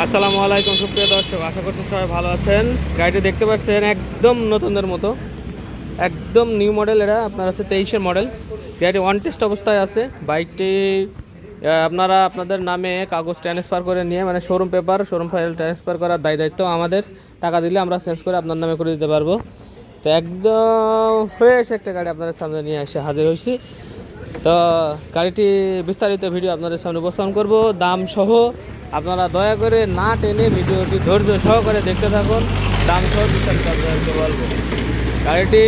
আসসালামু আলাইকুম সুপ্রিয় দর্শক, আশা করছি সবাই ভালো আছেন। গাড়িটি দেখতে পাচ্ছেন একদম নতুনদের মতো, একদম নিউ মডেল। এটা আপনার আছে 23-এর মডেল। গাড়িটি ওয়ান টেস্ট অবস্থায় আছে। বাইকটি আপনারা আপনাদের নামে কাগজ ট্রান্সফার করে নিয়ে, মানে showroom paper, showroom file transfer করার দায়িত্ব আমাদের। টাকা দিলে আমরা চেঞ্জ করে আপনার নামে করে দিতে পারবো। তো একদম ফ্রেশ একটা গাড়ি আপনাদের সামনে নিয়ে এসে হাজির হয়েছি। তো গাড়িটি বিস্তারিত ভিডিও আপনাদের সামনে উপস্থাপন করব, দাম সহ। আপনারা দয়া করে না টেনে ভিডিওটি ধৈর্য সহকারে দেখতে থাকুন। দাম সহ বিস্তারিত আপনাদেরকে বলবো। গাড়িটি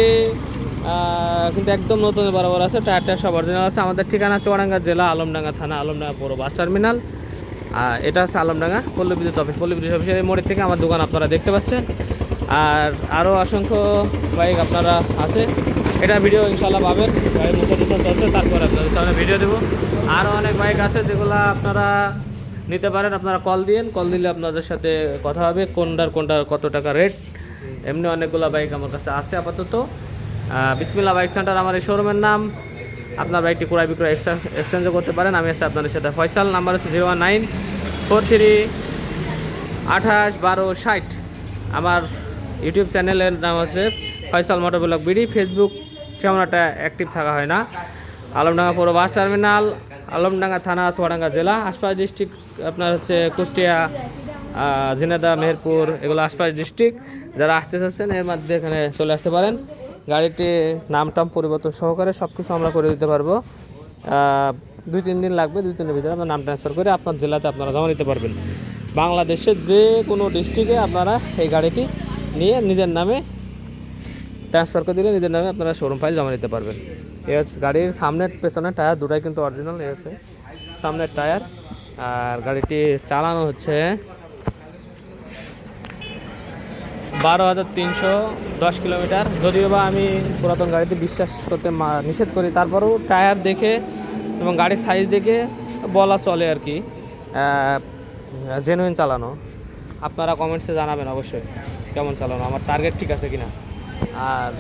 কিন্তু একদম নতুন বরাবর আছে, টায়ারটা সব অরিজিনাল আছে। আমাদের ঠিকানা চুয়াডাঙ্গা জেলা, আলমডাঙ্গা থানা, আলমডাঙ্গা পৌর বাস টার্মিনাল। এটা হচ্ছে আলমডাঙ্গা পল্লী বিদ্যুৎ অফিস। পল্লী বিদ্যুৎ অফিসের এই মোড়ের থেকে আমার দোকান আপনারা দেখতে পাচ্ছেন। আর আরও অসংখ্য বাইক আপনারা আছে, এটা ভিডিও ইনশাল্লাহ পাবেন। গাড়ির মোছা টোছা চলছে, তারপরে আপনাদের সামনে ভিডিও দেবো। আরও অনেক বাইক আছে যেগুলো আপনারা নিতে পারেন। আপনারা কল দিন, কল দিলে আপনাদের সাথে কথা হবে কোনটার কত টাকা রেট। এমনি অনেকগুলো বাইক আমার কাছে আছে আপাতত। বিসমিল্লাহ বাইক সেন্টার আমার এই শোরুমের নাম। আপনার বাইকটি ক্রয় বিক্রয় এক্সচেঞ্জও করতে পারেন। আমি আছি আপনাদের সাথে ফয়সাল। নাম্বার হচ্ছে 01943281260। আমার ইউটিউব চ্যানেলের নাম আছে Faisal motor blog BD. Facebook তেমন একটা অ্যাক্টিভ থাকা হয় না। আলমডাঙ্গা পৌর বাস টার্মিনাল, আলমডাঙ্গা থানা, চুয়াডাঙ্গা জেলা। আশপাশ ডিস্ট্রিক্ট আপনার হচ্ছে কুষ্টিয়া, ঝিনাইদহ, মেহেরপুর, এগুলো আশপাশ ডিস্ট্রিক্ট। যারা আসতে চাচ্ছেন এর মধ্যে এখানে চলে আসতে পারেন। গাড়িটি নাম টাম পরিবর্তন সহকারে সব কিছু আমরা করে দিতে পারবো। 2-3 দিন লাগবে। 2-3 দিনের ভিতরে আপনার নাম ট্রান্সফার করে আপনার জেলাতে আপনারা জমা নিতে পারবেন। বাংলাদেশের যে কোনো ডিস্ট্রিক্টে আপনারা এই গাড়িটি নিয়ে নিজের নামে ট্রান্সফার করে দিলে নিজের নামে আপনারা শোরুম ফাইল জমা নিতে পারবেন। গাড়ির সামনের পেছনের টায়ার দুটাই কিন্তু অরিজিনাল। আছে সামনের টায়ার। আর গাড়িটি চালানো হচ্ছে 12,310 কিলোমিটার। যদিও বা আমি পুরাতন গাড়িতে বিশ্বাস করতে নিষেধ করি, তারপরেও টায়ার দেখে এবং গাড়ির সাইজ দেখে বলা চলে আর কি জেনুইন চালানো। আপনারা কমেন্টসে জানাবেন অবশ্যই কেমন চালানো, আমার টার্গেট ঠিক আছে কিনা। আর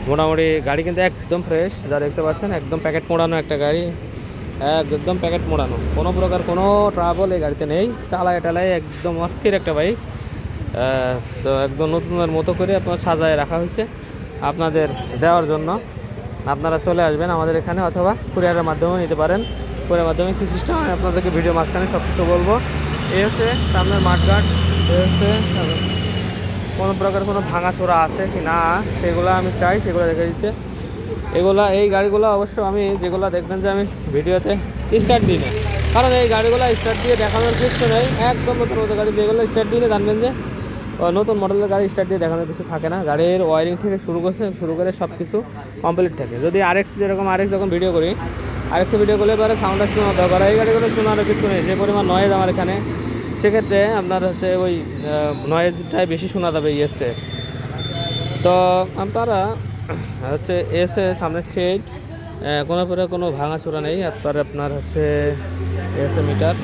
মোটামুটি গাড়ি কিন্তু একদম ফ্রেশ, যা দেখতে পাচ্ছেন একদম প্যাকেট মোড়ানো একটা গাড়ি। একদম প্যাকেট মোড়ানো, কোনো প্রকার কোনো ট্রাবল এই গাড়িতে নেই। চালায় টালায় একদম অস্থির একটা বাইক। তো একদম নতুনের মতো করে আপনার সাজায় রাখা হয়েছে আপনাদের দেওয়ার জন্য। আপনারা চলে আসবেন আমাদের এখানে, অথবা কুরিয়ারের মাধ্যমে নিতে পারেন। কুরিয়ারের মাধ্যমে কী সিস্টেম আমি আপনাদেরকে ভিডিও মাঝখানে সব কিছু বলবো। এই হচ্ছে সামনের মাঠঘাট। এই হচ্ছে কোনো প্রকার কোনো ভাঙাচোরা আছে কি না সেগুলো আমি চাই সেগুলো দেখে দিতে। এই গাড়িগুলো অবশ্য আমি যেগুলো দেখবেন যে আমি ভিডিওতে স্টার্ট দিই না, কারণ এই গাড়িগুলো স্টার্ট দিয়ে দেখানোর কিছু নেই। একদম নতুন নতুন গাড়ি যেগুলো স্টার্ট দিলে জানবেন যে নতুন মডেলের গাড়ি স্টার্ট দিয়ে দেখানোর কিছু থাকে না। গাড়ির ওয়ারিং থেকে শুরু করে সব কিছু কমপ্লিট থাকে। যদি আরএক্স যখন ভিডিও করি, আরএক্সে ভিডিও করলে পরে সাউন্ডটা শোনা দরকার। এই গাড়িগুলো শোনারও কিছু নেই, যে পরিমাণ নয়েজ আমার এখানে, সেক্ষেত্রে আপনার হচ্ছে ওই নয়েজটাই বেশি শোনা যাবে ইয়েসে। তো আপনারা হচ্ছে এসে সামনের সেট কোনো পরে কোনো ভাঙাচোরা নেই। তারপরে আপনার হচ্ছে এসে মিটার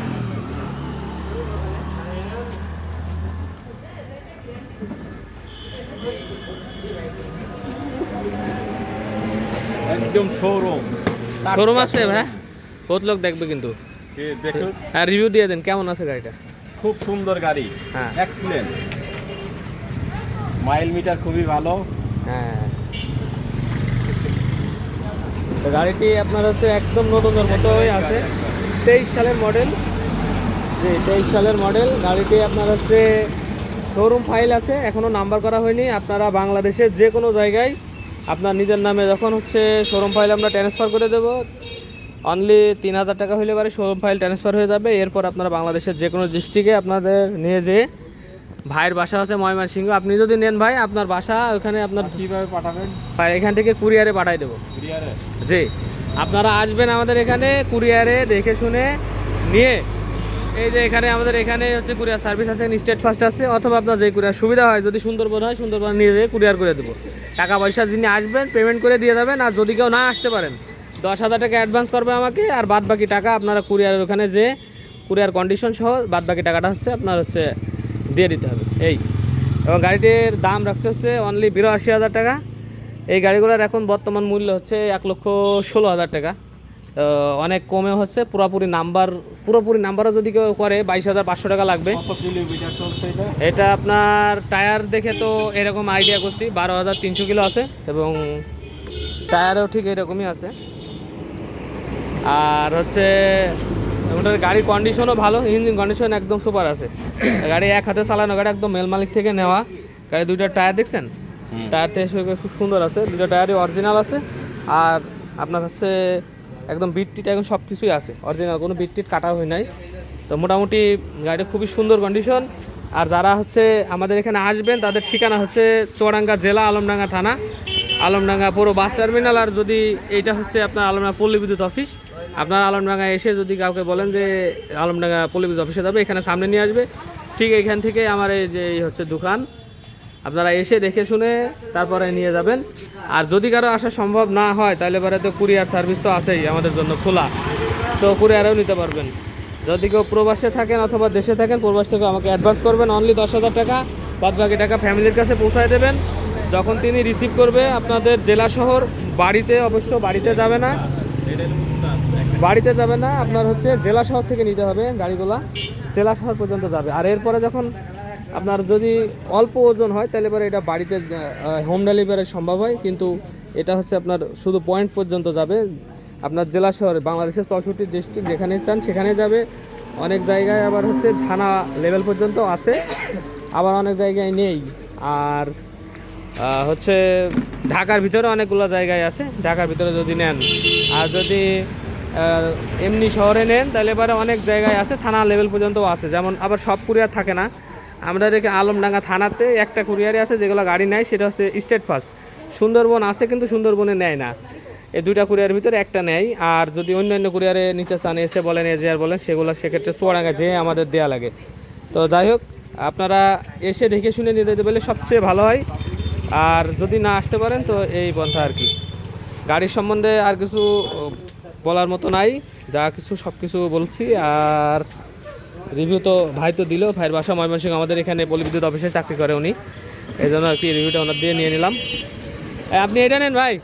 একদম শোরুম আছে ভাই, বহুত লোক দেখবে কিন্তু। দেখুন, হ্যাঁ, রিভিউ দিয়ে দেন কেমন আছে গাড়িটা। খুব সুন্দর গাড়ি, হ্যাঁ এক্সিলেন্ট, মাইল মিটার খুবই ভালো। হ্যাঁ, তো গাড়িটি আপনার হচ্ছে একদম নতুনের মতোই আছে। 23 সালের মডেল। জি, 23 সালের মডেল। গাড়িটি আপনার হচ্ছে শোরুম ফাইল আছে, এখনও নাম্বার করা হয়নি। আপনারা বাংলাদেশের যে কোনো জায়গায় আপনার নিজের নামে যখন হচ্ছে শোরুম ফাইল আমরা ট্রান্সফার করে দেবো, অনলি 3,000 টাকা হইলে পারে শোরুম ফাইল ট্রান্সফার হয়ে যাবে। এরপর আপনারা বাংলাদেশের যে কোনো ডিস্ট্রিক্টে আপনাদের নিয়ে যেয়ে, ভাইয়ের বাসা আছে ময়মনসিংহ, আপনি যদি নেন ভাই আপনার বাসা ওখানে, আপনার কীভাবে পাঠাবেন? এখান থেকে কুরিয়ারে পাঠাই দেবো। জি, আপনারা আসবেন আমাদের এখানে, কুরিয়ারে দেখে শুনে নিয়ে, এই যে এখানে আমাদের এখানে হচ্ছে কুরিয়ার সার্ভিস আছে, স্টেট ফার্স্ট আছে, অথবা আপনার যে কুরিয়ার সুবিধা হয়, যদি সুন্দরবন হয় সুন্দরবন নিয়ে যেয়ে কুরিয়ার করে দেবো। টাকা পয়সা যিনি আসবেন পেমেন্ট করে দিয়ে যাবেন। আর যদি কেউ না আসতে পারেন 10,000 টাকা অ্যাডভান্স করবে আমাকে, আর বাদ বাকি টাকা আপনারা কুরিয়ারের ওখানে যে কুরিয়ার কন্ডিশন সহ বাদ বাকি টাকাটা হচ্ছে আপনার হচ্ছে দিয়ে দিতে হবে। এই, এবং গাড়িটির দাম রাখছে হচ্ছে অনলি 82,000 টাকা। এই গাড়িগুলোর এখন বর্তমান মূল্য হচ্ছে 1,16,000 টাকা। অনেক কমে হচ্ছে। পুরোপুরি নাম্বারও যদি কেউ করে 22,500 টাকা লাগবে। কত কিলোমিটার চলছে এটা? এটা আপনার টায়ার দেখে তো এরকম আইডিয়া করছি 12,300 কিলো আছে, এবং টায়ারও ঠিক এরকমই আছে। আর হচ্ছে ওটার গাড়ির কন্ডিশনও ভালো, ইঞ্জিন কন্ডিশন একদম সুপার আছে। গাড়ি এক হাতে চালানো, গাড়ি একদম মেল মালিক থেকে নেওয়া। গাড়ি দুইটা টায়ার দেখছেন, টায়ার থেকে খুব সুন্দর আছে, দুটো টায়ারই অরিজিনাল আছে। আর আপনার হচ্ছে একদম বিটটিট এখন সব কিছুই আছে অরিজিনাল, কোনো বিটটিট কাটা হয় নাই। তো মোটামুটি গাড়িটা খুবই সুন্দর কন্ডিশন। আর যারা হচ্ছে আমাদের এখানে আসবেন তাদের ঠিকানা হচ্ছে চুয়াডাঙ্গা জেলা, আলমডাঙ্গা থানা, আলমডাঙ্গা পুরো বাস টার্মিনাল। আর যদি এইটা হচ্ছে আপনার আলমডাঙ্গা পল্লী বিদ্যুৎ অফিস, আপনার আলমডাঙ্গা এসে যদি কাউকে বলেন যে আলমডাঙ্গা পল্লী বিদ্যুৎ অফিসে যাবে, এখানে সামনে নিয়ে আসবে। ঠিক এইখান থেকে আমার এই যে হচ্ছে দোকান, আপনারা এসে দেখে শুনে তারপরে নিয়ে যাবেন। আর যদি কারো আসা সম্ভব না হয় তাহলে পরে তো কুরিয়ার সার্ভিস তো আছেই আমাদের জন্য খোলা, তো কুরিয়ারেও নিতে পারবেন। যদি কেউ প্রবাসে থাকেন অথবা দেশে থাকেন, প্রবাস থেকে আমাকে অ্যাডভান্স করবেন অনলি 10,000 টাকা, বাদ বাকি টাকা ফ্যামিলির কাছে পৌঁছায় দেবেন। যখন তিনি রিসিভ করবে আপনাদের জেলা শহর, বাড়িতে অবশ্য বাড়িতে যাবে না, আপনার হচ্ছে জেলা শহর থেকে নিতে হবে গাড়িগুলা, জেলা শহর পর্যন্ত যাবে। আর এরপরে যখন আপনার যদি অল্প ওজন হয় তাহলে পরে এটা বাড়িতে হোম ডেলিভারি সম্ভব হয়, কিন্তু এটা হচ্ছে আপনার শুধু পয়েন্ট পর্যন্ত যাবে। আপনার জেলা শহরে বাংলাদেশের 64 ডিস্ট্রিক্ট যেখানে চান সেখানে যাবে। অনেক জায়গায় আবার হচ্ছে থানা লেভেল পর্যন্ত আছে, আবার অনেক জায়গায় নেই। আর হচ্ছে ঢাকার ভিতরে অনেকগুলো জায়গায় আছে, ঢাকার ভিতরে যদি নেন। আর যদি এমনি শহরে নেন তাহলে এবারে অনেক জায়গায় আছে, থানা লেভেল পর্যন্ত আছে। যেমন আবার সব কুরিয়ার থাকে না, আমাদের এখানে আলমডাঙ্গা থানাতে একটা কুরিয়ারে আছে যেগুলো গাড়ি নেয়, সেটা হচ্ছে স্টেট ফার্স্ট। সুন্দরবন আছে কিন্তু সুন্দরবনে নেয় না, এই দুইটা কুরিয়ারের ভিতরে একটা নেয়। আর যদি অন্যান্য কুরিয়ারে নিতে চান, এসে বলেন এজিআর বলেন, সেগুলো সেক্ষেত্রে চুয়াডাঙ্গা যেয়ে আমাদের দেয়া লাগে। তো যাই হোক, আপনারা এসে দেখে শুনে নিয়ে যেতে পারলে সবচেয়ে ভালো হয়। আর যদি না আসতে পারেন তো এই পন্থা আর কি। গাড়ির সম্বন্ধে আর কিছু বলার মতো নাই, যা কিছু সব কিছু বলছি। আর রিভিউ তো ভাই তো দিল, ভাইয়ের বাসা ময়মনসিংহ, আমাদের এখানে পল্লী বিদ্যুৎ অফিসে চাকরি করে উনি, এই জন্য আর কি রিভিউটা ওনার দিয়ে নিয়ে নিলাম। আপনি এটা নেন ভাই,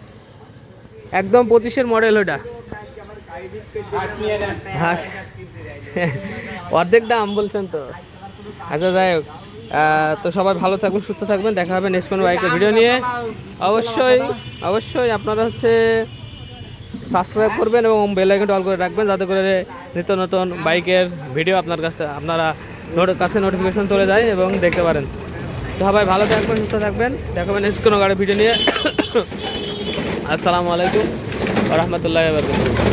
একদম 25-এর মডেল ওটা। হ্যাঁ, অর্ধেক দাম বলছেন তো। আচ্ছা যাই হোক, তো সবাই ভালো থাকবেন, সুস্থ থাকবেন, দেখা হবে নেক্সট কোনো বাইকের ভিডিও নিয়ে। অবশ্যই আপনারা হচ্ছে সাবস্ক্রাইব করবেন এবং বেল আইকনটা অল করে রাখবেন, যাতে করে নিত্য নতুন বাইকের ভিডিও আপনার কাছে নোটিফিকেশন চলে যায় এবং দেখতে পারেন। তো সবাই ভালো থাকবেন, সুস্থ থাকবেন, দেখা হবে নেক্সট কোনো গাড়ির ভিডিও নিয়ে। আসসালামু আলাইকুম ওয়া রাহমাতুল্লাহি ওয়া বারাকাতুহু।